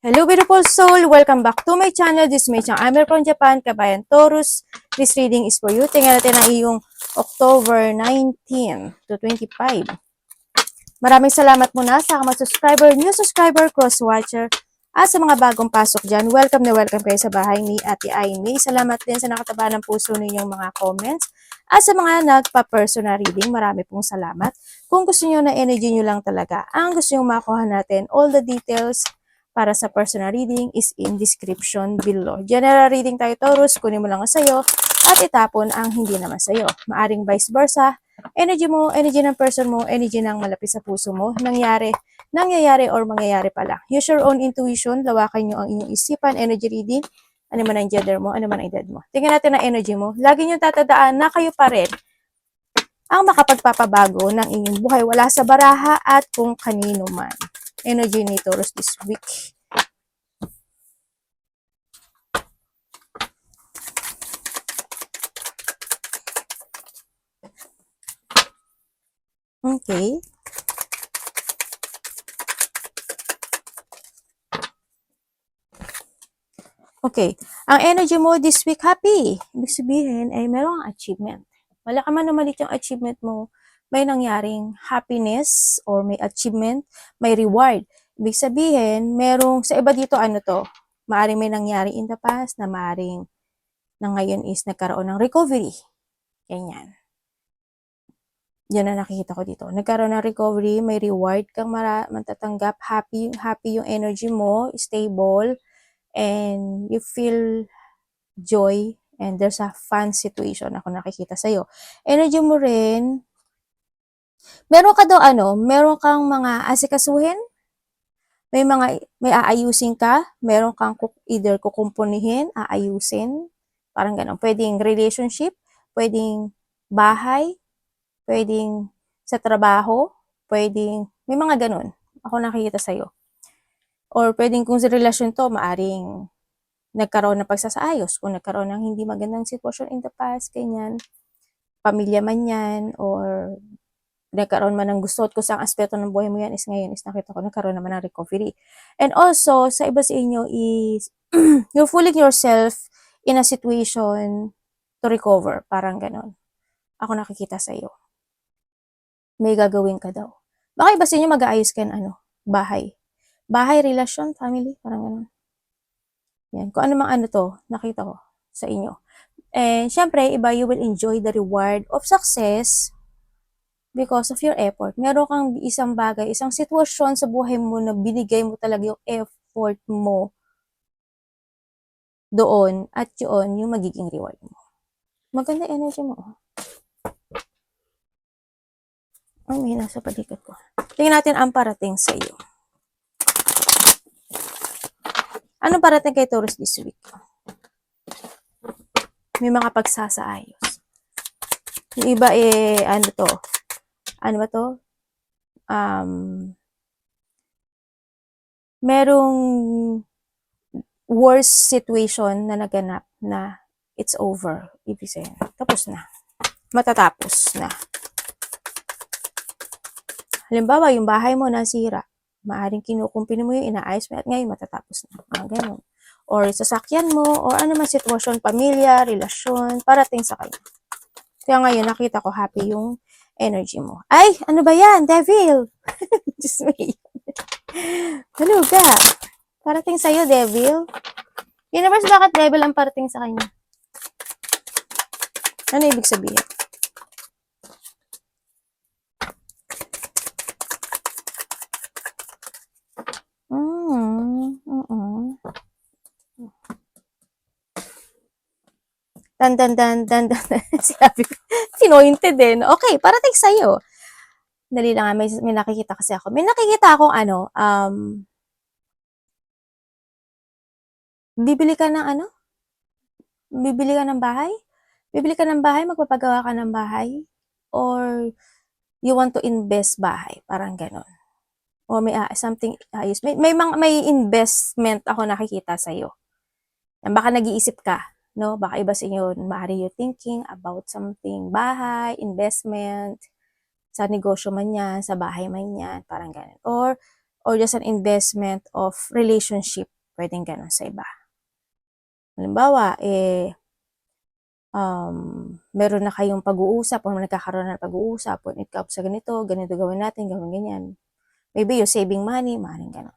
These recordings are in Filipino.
Hello beautiful soul! Welcome back to my channel. This is my channel. I'm from Japan, Kabayan Taurus. This reading is for you. Tingnan natin ang iyong October 19 to 25. Maraming salamat muna sa mga subscriber, new subscriber, cross-watcher, at sa mga bagong pasok dyan. Welcome na welcome kayo sa bahay ni Ate Aimee. Salamat din sa nakataba ng puso ninyong mga comments. At sa mga nagpa-personal reading, marami pong salamat. Kung gusto nyo na energy nyo lang talaga, ang gusto nyo makuha natin, all the details para sa personal reading is in description below. General reading tayo, Taurus, kunin mo lang ang sayo at itapon ang hindi naman sayo. Maaring vice versa, energy mo, energy ng person mo, energy ng malapit sa puso mo, nangyayari or mangyayari pala. Use your own intuition, lawakan nyo ang inyong isipan, energy reading, ano man ang gender mo, ano man ang edad mo. Tingnan natin ang energy mo. Lagi nyo tatandaan na kayo pa rin ang makapagpapabago ng inyong buhay. Wala sa baraha at kung kanino man. Energy ni Taurus this week. Okay. Okay. Ang energy mo this week, happy. Ibig sabihin, ay merong achievement. Wala ka man umalit yung achievement mo, may nangyaring happiness or may achievement, may reward. Ibig sabihin, merong, sa iba dito, ano to, maaring may nangyari in the past na maaring na ngayon is nagkaroon ng recovery. Ganyan. Yan ang nakikita ko dito. Nagkaroon ng recovery, may reward kang matatanggap, happy yung energy mo, stable, and you feel joy, and there's a fun situation ako nakikita sa'yo. Energy mo rin, meron ka daw meron kang mga asikasuhin, may aayusin ka, meron kang either kukumpunihin, aayusin, parang gano'n. Pwedeng relationship, pwedeng bahay, pwedeng sa trabaho, pwedeng, may mga ganun. Ako nakikita sa'yo. Or pwedeng kung sa relasyon to, maaring nagkaroon ng pagsasaayos, kung nagkaroon ng hindi magandang sitwasyon in the past, ganyan, pamilya man yan, or nagkaroon man ng gusto at kung saan aspeto ng buhay mo yan is ngayon is nakita ko nagkaroon naman ng recovery. And also, sa iba sa inyo is, you're fooling yourself in a situation to recover, parang ganon. Ako nakikita sa'yo. May gagawin ka daw. Baka iba sa inyo mag-aayos ka ng bahay. Bahay, relasyon, family, parang gano'n. Yan. Kung ano mang to, nakita ko sa inyo. And syempre, iba, you will enjoy the reward of success because of your effort. Meron kang isang bagay, isang sitwasyon sa buhay mo na binigay mo talaga yung effort mo doon at yun yung magiging reward mo. Maganda energy mo. Ay, may nasa palikod ko. Tingnan natin ang parating sa iyo. Anong parating kay Taurus this week? May mga pagsasaayos. Yung iba ano to? Ano ba to? Merong worst situation na naganap na it's over. Ibig sabihin, tapos na. Matatapos na. Halimbawa, yung bahay mo nasira. Maaring kinukumpini mo yung inaayos mo at ngayon matatapos na. Ganun. Or sasakyan mo, or ano man sitwasyon, pamilya, relasyon, parating sa kanya. Kaya ngayon, nakita ko happy yung energy mo. Ay, ano ba yan? Devil! Just me. Ano ka? Parating sa'yo, devil. Universe, bakit devil ang parating sa kanya? Ano ibig sabihin? Dan. Sinabi ko, pinointed din. Okay, parating sa'yo. Dali lang, may nakikita kasi ako. May nakikita akong bibili ka ng Bibili ka ng bahay? Bibili ka ng bahay, magpapagawa ka ng bahay? Or you want to invest bahay? Parang ganon. O may something ayos. May investment ako nakikita sa'yo. Baka nag-iisip ka, no? Baka iba sa inyo, maaari you thinking about something, bahay, investment, sa negosyo man yan, sa bahay man yan, parang ganun. Or just an investment of relationship, Pwedeng gano'n sa iba. Halimbawa, meron na kayong pag-uusap o nagkakaroon na ng pag-uusap, when it comes sa ganito gawin natin, gawin ganyan. Maybe you're saving money, maaaring gano'n.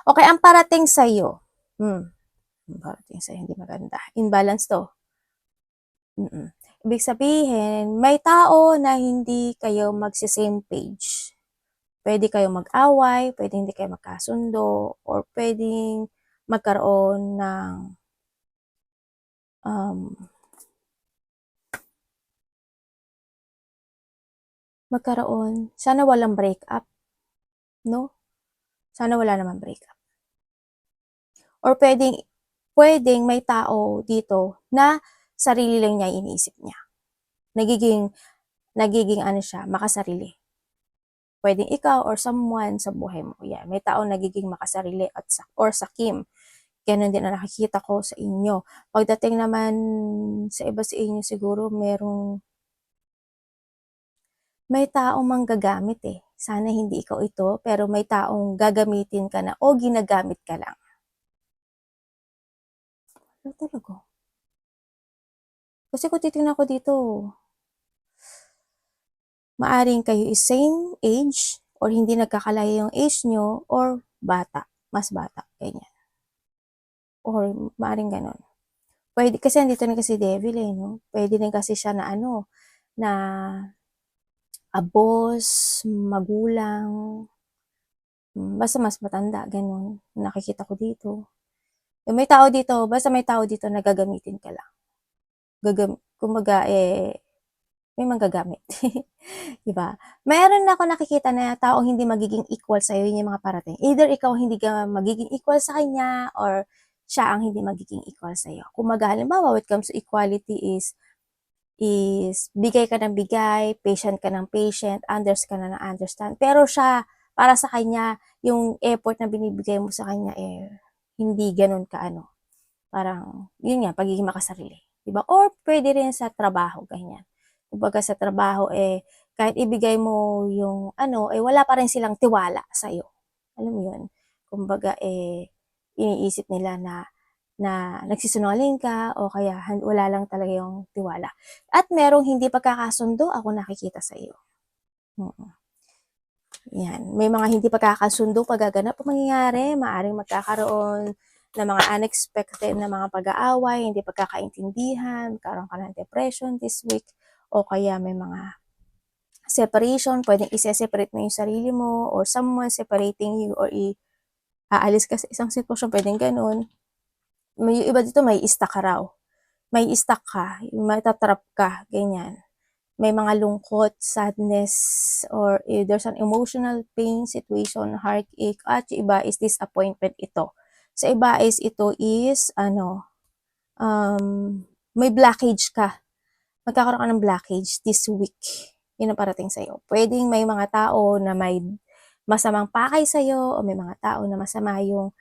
Okay, ang parating sa'yo. Ang parating sa'yo, hindi maganda. Imbalance to. Ibig sabihin, may tao na hindi kayo magsi-same page. Pwede kayong mag-away, pwede hindi kayo magkasundo, or pwedeng magkaroon ng sana walang breakup, no? Sana wala namang breakup. Or pwedeng may tao dito na sarili lang niya iniisip niya. Nagiging ano siya, makasarili. Pwedeng ikaw or someone sa buhay mo. Yeah, may tao nagiging makasarili or sakim. Ganun din ang nakikita ko sa inyo. Pagdating naman sa iba sa inyo siguro may taong manggagamit eh. Sana hindi ikaw ito, pero may taong gagamitin ka na o ginagamit ka lang. Ano talaga? Kasi kung titingnan ko dito, maaring kayo is same age or hindi nagkakalaya yung age nyo or bata, mas bata, ganyan. Or maaring ganun. Pwede, kasi andito na kasi devil eh, no? Pwede din kasi siya na na boss, magulang, basta mas matanda, ganun. Nakikita ko dito. May tao dito, basta may tao dito na gagamitin ka lang. Kumbaga, may manggagamit. Diba? Mayroon na ako nakikita na taong hindi magiging equal sa'yo, yun yung mga parating. Either ikaw hindi ka magiging equal sa kanya, or siya ang hindi magiging equal sa'yo. Kumbaga, halimbawa, when it comes to equality is bigay ka ng bigay, patient ka ng patient, unders ka na ng understand. Pero siya, para sa kanya, yung effort na binibigay mo sa kanya, hindi ganun kaano. Parang, yun nga, pagiging makasarili. Diba? Or pwede rin sa trabaho, ganyan. Kumbaga sa trabaho, kahit ibigay mo yung wala pa rin silang tiwala sa'yo. Alam mo yun? Kumbaga, iniisip nila na nagsisinungaling ka o kaya wala lang talaga yung tiwala. At merong hindi pagkakasundo, ako nakikita sa iyo. Yan. May mga hindi pagkakasundo pagaganap ang mangyayari, maaring magkakaroon ng mga unexpected na mga pag-aaway, hindi pagkakaintindihan, magkaroon ka ng depression this week, o kaya may mga separation, pwedeng i-separate mo yung sarili mo, or someone separating you, or aalis ka sa isang sitwasyon, pwedeng ganun. May iba dito, may stuck ka raw. May stuck ka, matatrap ka, ganyan. May mga lungkot, sadness, or there's an emotional pain situation, heartache, at yung iba is disappointment ito. Sa iba is ito is, may blockage ka. Magkakaroon ka ng blockage this week. Yun ang parating sa'yo. Pwedeng may mga tao na may masamang pakay sa'yo, o may mga tao na masama yung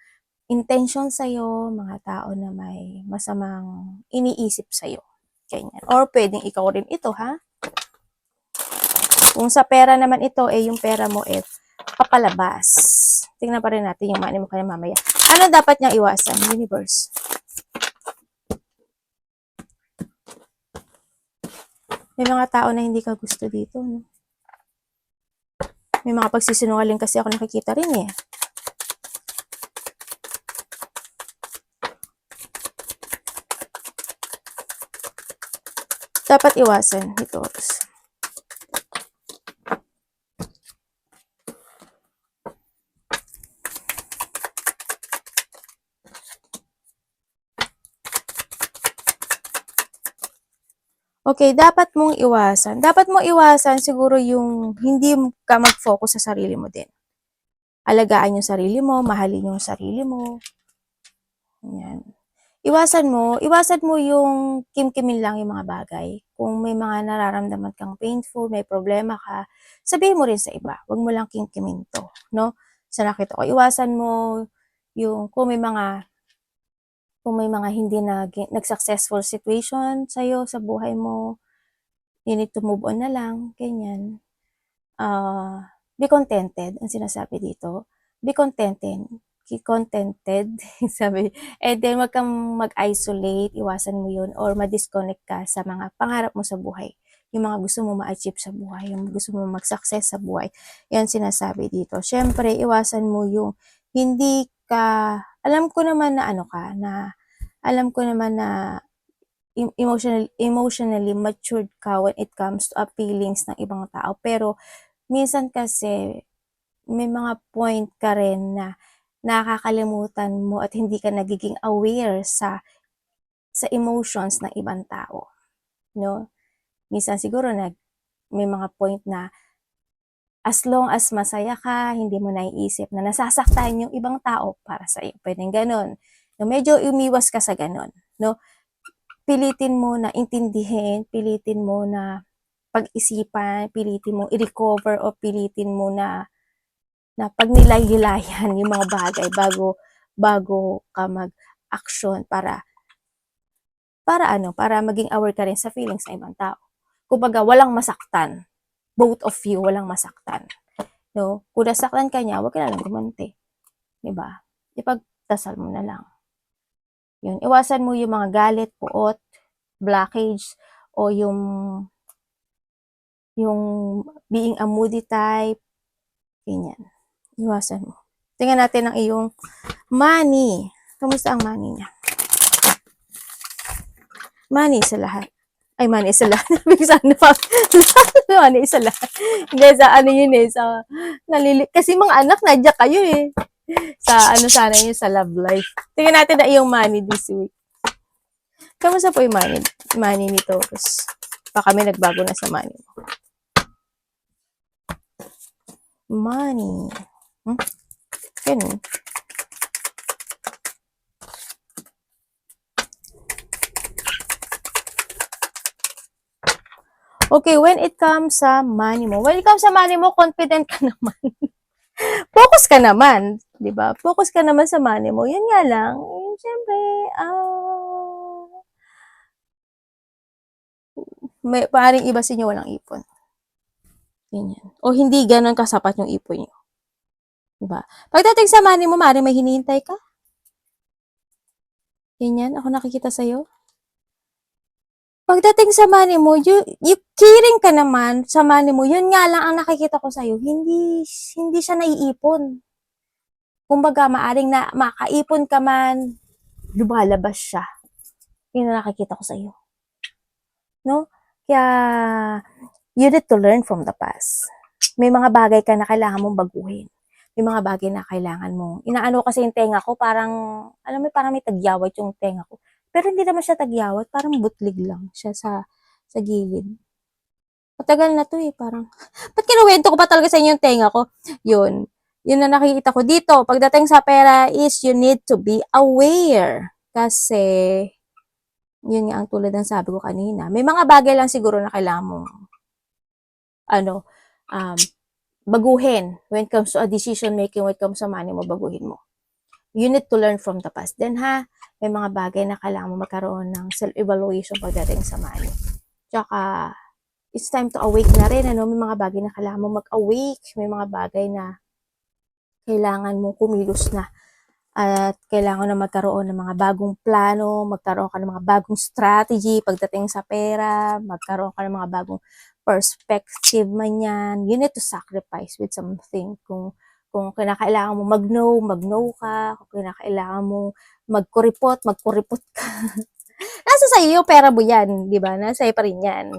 intention sa'yo, mga tao na may masamang iniisip sa'yo. Ganyan. Or pwedeng ikaw rin ito, ha? Kung sa pera naman ito, yung pera mo papalabas. Tingnan pa rin natin yung money mo kaya mamaya. Ano dapat niyang iwasan? Universe. May mga tao na hindi ka gusto dito, no? May mga pagsisinungaling kasi ako nakikita rin eh. Dapat iwasan ito. Okay, dapat mong iwasan. Dapat mong iwasan siguro yung hindi ka mag-focus sa sarili mo din. Alagaan yung sarili mo, mahalin yung sarili mo. Yan. Iwasan mo yung kimkimin lang yung mga bagay. Kung may mga nararamdaman kang painful, may problema ka, sabihin mo rin sa iba. Huwag mo lang kimkimin to, no? Sa nakita ko, iwasan mo yung kung may mga hindi nag-successful situation sa'yo, sa buhay mo, you need to move on na lang, ganyan. Be contented, ang sinasabi dito. Be contented. contented, sabi, and then wag kang mag-isolate, iwasan mo yun, or ma-disconnect ka sa mga pangarap mo sa buhay. Yung mga gusto mo ma-achieve sa buhay, yung gusto mo mag-success sa buhay. Yan sinasabi dito. Siyempre, iwasan mo yung hindi ka, alam ko naman na ano ka, na, alam ko naman na emotionally matured ka when it comes to feelings ng ibang tao. Pero, minsan kasi, may mga point ka rin na nakakalimutan mo at hindi ka nagiging aware sa emotions ng ibang tao, no? Minsan siguro may mga point na as long as masaya ka, hindi mo naiisip na nasasaktan yung ibang tao para sa iyo. Pwedeng gano'n. No, medyo umiwas ka sa gano'n, no? Pilitin mo na intindihin, pilitin mo na pag-isipan, pilitin mo i-recover o pilitin mo na pagnilay-hilayan yung mga bagay bago ka mag-action para maging aware ka rin sa feelings ng ibang tao. Kumbaga, walang masaktan. Both of you, walang masaktan. No? Kung nasaktan ka niya, huwag ka na lang gumanti. Diba? Ipagdasal mo na lang. Yun. Iwasan mo yung mga galit, puot, blockage, o yung being a moody type. Ganyan. Iwasan mo. Tingnan natin ang iyong money. Kamusta ang money niya? Money sa lahat. Ay, money sa lahat. Sana pa. Money sa lahat. Hindi, sa ano yun eh. Sa, kasi mga anak, nadya kayo eh. Sa ano sana yun, sa love life. Tingnan natin na iyong money this week. Kamusta po yung money nito? Baka kami nagbago na sa money mo. Money. Ganun. Okay, when it comes sa money mo, confident ka naman. Focus ka naman, 'di ba? Focus ka naman sa money mo. Yun nga lang, syempre, may paring iba sa inyo walang ipon. Ganyan. O hindi ganoon kasapat yung ipon niyo. 'Di ba? Pagdating sa money mo, maaaring may hinihintay ka. Ganyan, ako nakikita sa iyo. Pagdating sa money mo, you caring ka naman sa money mo. Yun nga lang ang nakikita ko sa iyo, hindi siya naiipon. Kumbaga, maaring na makaipon ka man, lumalabas siya. Yun ang nakikita ko sa iyo. No? Kaya, you need to learn from the past. May mga bagay ka na kailangan mong baguhin. May mga bagay na kailangan mong, inaano kasi yung tenga ko, parang, alam mo, parang may tagyawat yung tenga ko. Pero hindi naman siya tagyawat, parang butlig lang siya sa gilid. Matagal na to eh, parang, ba't kinuwento ko pa talaga sa inyo yung tenga ko? Yun na nakikita ko dito. Pagdating sa pera is you need to be aware. Kasi, yun nga ang tulad ng sabi ko kanina. May mga bagay lang siguro na kailangan mong, baguhin when it comes to a decision making, when it comes to money mo, baguhin mo. You need to learn from the past. Then may mga bagay na kailangan mo magkaroon ng self-evaluation pagdating sa money. Tsaka, it's time to awake na rin, May mga bagay na kailangan mo mag-awake. May mga bagay na kailangan mo kumilos na. At kailangan na magkaroon ng mga bagong plano, magkaroon ka ng mga bagong strategy pagdating sa pera, magkaroon ka ng mga bagong perspective man yan. You need to sacrifice with something. Kung kinakailangan mo mag-no ka. Kung kinakailangan mo magkuripot ka. Nasa sa iyo yung pera mo yan, di ba? Nasa iyo pa rin yan.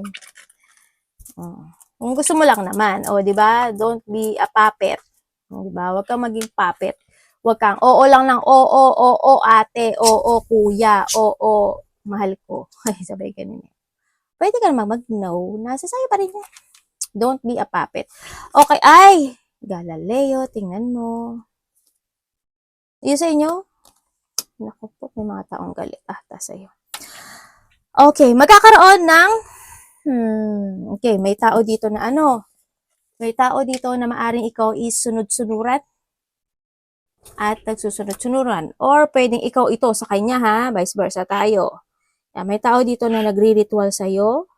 Kung gusto mo lang naman, di ba? Don't be a puppet. Di ba? Huwag kang maging puppet. Huwag kang, oo lang ng oo, ate, oo, kuya, oo, mahal ko. Ay, sabay ganun. Pwede ka naman mag-no. Nasa sayo pa rin yan. Don't be a puppet. Okay, ay, Galileo, tingnan mo. Yun sa inyo? Naku po, may mga taong galit sa'yo. Okay, magkakaroon ng, okay, may tao dito na may tao dito na maaring ikaw is sunod-sunuran at nagsusunod-sunuran. Or pwedeng ikaw ito sa kanya vice versa tayo. May tao dito na nagri-ritual sa'yo.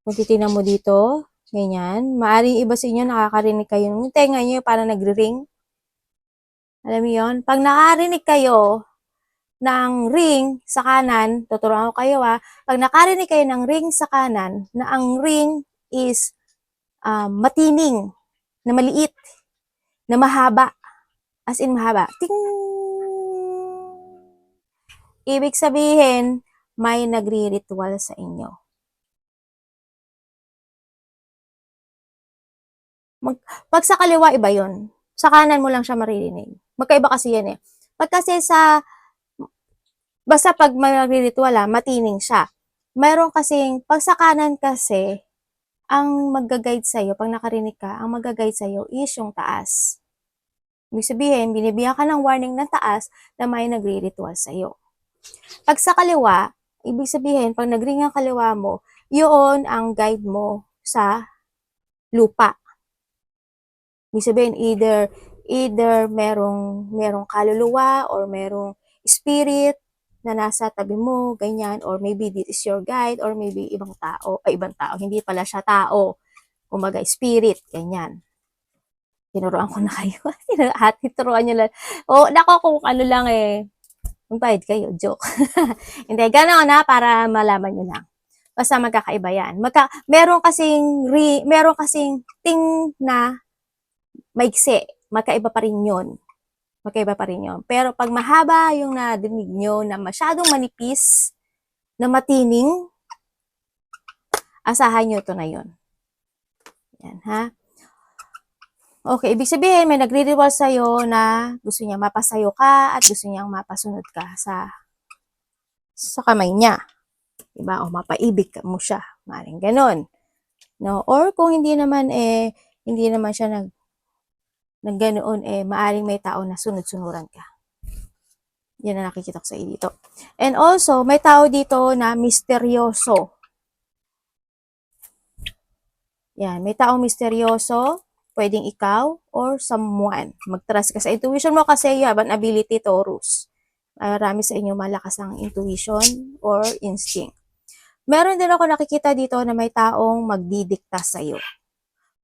Kung titignan mo dito, ganyan. Maaring iba sa inyo nakakarinig kayo ng tenga nyo para nagri-ring. Alam mo yun? Pag nakarinig kayo ng ring sa kanan, tuturuan ko kayo pag nakarinig kayo ng ring sa kanan, na ang ring is matining, na maliit, na mahaba, as in mahaba, ting! Ibig sabihin, may nagri-ritual sa inyo. Pag sa kaliwa, iba yon. Sa kanan mo lang siya maririnig. Magkaiba kasi yan eh. Pag kasi basta pag may nagri-ritual matining siya. Mayroon kasing, pag sa kanan kasi, ang mag-guide sa'yo, pag nakarinig ka, ang mag-guide sa'yo is yung taas. Ibig sabihin, binibigyan ka ng warning ng taas na may nagri-ritual sa'yo. Pag sa kaliwa, ibig sabihin, pag nagring ang kaliwa mo, yun ang guide mo sa lupa. Ibig sabihin, either merong kaluluwa or merong spirit na nasa tabi mo, ganyan, or maybe this is your guide, or maybe ibang tao, hindi pala siya tao, kumbaga spirit, ganyan. Tinuruan ko na kayo. Tinuruan nyo lang. Nako, kung ano lang magbayad kayo, joke. Hindi, gano'n para malaman nyo lang. Basta magkakaiba yan. Meron kasing ting na maigsi. Magkaiba pa rin yun. Pero pag mahaba yung nadinig nyo na masyadong manipis, na matining, asahan nyo ito na yun. Yan, ha? Okay, ibig sabihin, may nagre-reward sa'yo na gusto niya mapasayo ka at gusto niyang mapasunod ka sa kamay niya. Diba? O mapaibig mo siya. Maring ganon. No? Or kung hindi naman siya nagganoon maaring may tao na sunod-sunuran ka. Yan na nakikita ko sa iyo dito. And also, may tao dito na misteryoso. Yan, may taong misteryoso, pwedeng ikaw or someone. Mag-trust ka sa intuition mo kasi you have an ability, Taurus. Marami sa inyo malakas ang intuition or instinct. Meron din ako nakikita dito na may taong magdidikta sa iyo.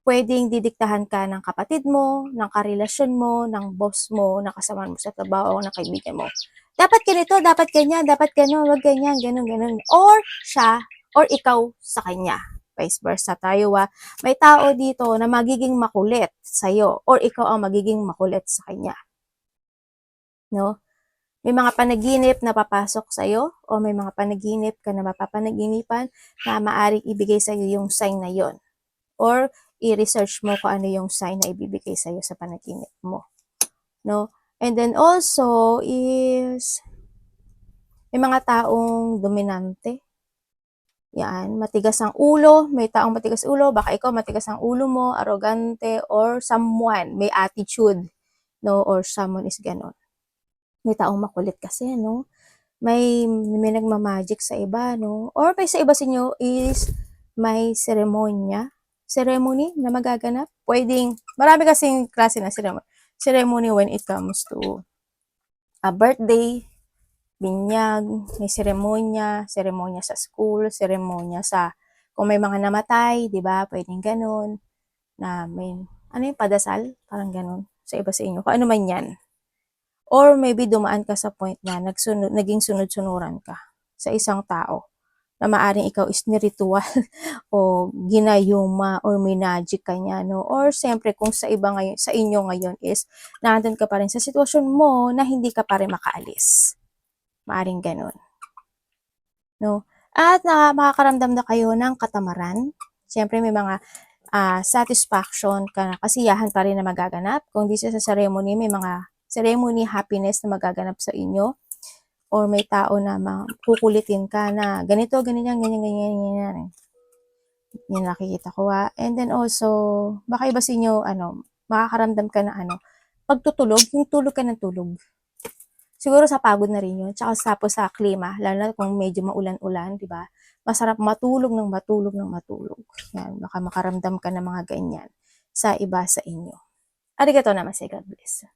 Pwedeng didiktahan ka ng kapatid mo, ng karelasyon mo, ng boss mo, ng kasama mo sa trabaho, ng kaibigan mo. Dapat ganito, dapat ganyan, dapat gano'n, wag ganyan, ganun. Or siya, or ikaw sa kanya. Vice versa tayo May tao dito na magiging makulit sa'yo, or ikaw ang magiging makulit sa kanya. No? May mga panaginip na papasok sa'yo, o may mga panaginip ka na mapapanaginipan na maaring ibigay sa'yo yung sign na yon. Or i-research mo kung ano yung sign na ibibigay sa'yo sa panaginip mo. No? And then also is may mga taong dominante. Yan, matigas ang ulo, may taong matigas ulo, baka ikaw matigas ang ulo mo, arrogante, or someone may attitude, no? Or someone is ganon. May taong makulit kasi, no? May nagmamagic sa iba, no? Or may sa iba sa inyo is may ceremony na magaganap. Pwedeng, marami kasing klase na ceremony when it comes to a birthday, binyag, may seremonya sa school, seremonya sa, kung may mga namatay, di ba? Pwedeng ganun, na may, padasal? Parang ganun, sa iba sa inyo. Kung ano man yan. Or maybe dumaan ka sa point na naging sunod-sunuran ka sa isang tao na maaring ikaw is niritual o ginayuma or minagic ka niya, no? Or siyempre kung sa inyo ngayon is nandun ka pa rin sa sitwasyon mo na hindi ka pa rin makaalis. Maaring ganun. No? At makakaramdam na kayo ng katamaran. Siyempre may mga satisfaction, kasiyahan pa rin na magaganap. Kung di sa ceremony, may mga ceremony happiness na magaganap sa inyo. Or may tao na kukulitin ka na ganito, ganyan. Yan nakikita ko And then also, baka iba sa inyo, makakaramdam ka na pagtutulog, yung tulog ka ng tulog. Siguro sa pagod na rin yun. Tsaka tapos sa klima, lalo na kung medyo maulan-ulan, di ba? Masarap matulog. Yan, baka makaramdam ka ng mga ganyan sa iba sa inyo. Arigato naman, God bless.